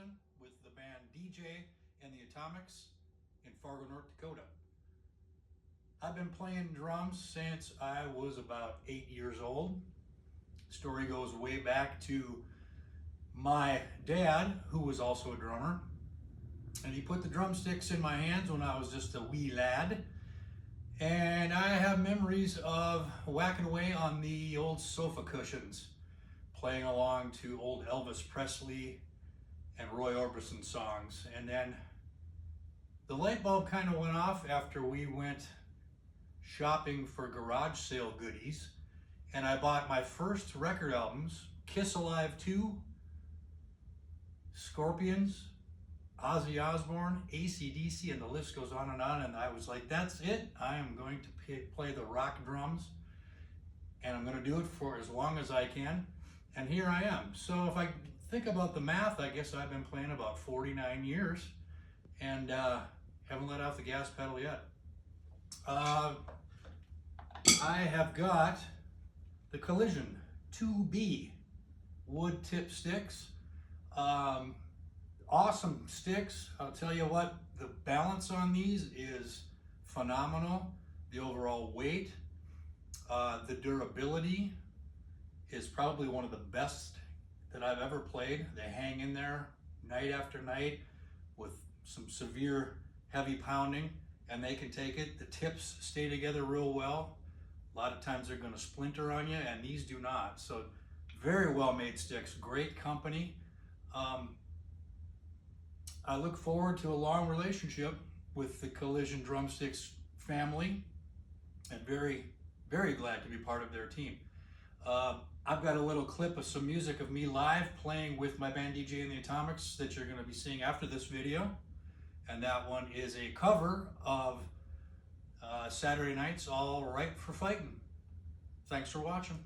Austin with the band DJ and the Atomics in Fargo, North Dakota. I've been playing drums since I was about 8 years old. Story goes way back to my dad, who was also a drummer, and he put the drumsticks in my hands when I was just a wee lad. And I have memories of whacking away on the old sofa cushions, playing along to old Elvis Presley and Roy Orbison songs. And then the light bulb kind of went off after we went shopping for garage sale goodies. And I bought my first record albums, Kiss Alive 2, Scorpions, Ozzy Osbourne, AC/DC, and the list goes on. And I was like, that's it. I am going to play the rock drums, and I'm going to do it for as long as I can. And here I am. So if I think about the math, I guess I've been playing about 49 years and haven't let off the gas pedal yet. I have got the Collision 2B wood tip sticks. Awesome sticks. I'll tell you what, the balance on these is phenomenal. The overall weight, the durability is probably one of the best that I've ever played. They hang in there night after night with some severe heavy pounding, and they can take it. The tips stay together real well. A lot of times they're going to splinter on you, and these do not. So very well made sticks, great company. I look forward to a long relationship with the Collision Drumsticks family, and very, very glad to be part of their team. I've got a little clip of some music of me live playing with my band DJ and the Atomics that you're going to be seeing after this video. And that one is a cover of Saturday Night's All Right for Fighting. Thanks for watching.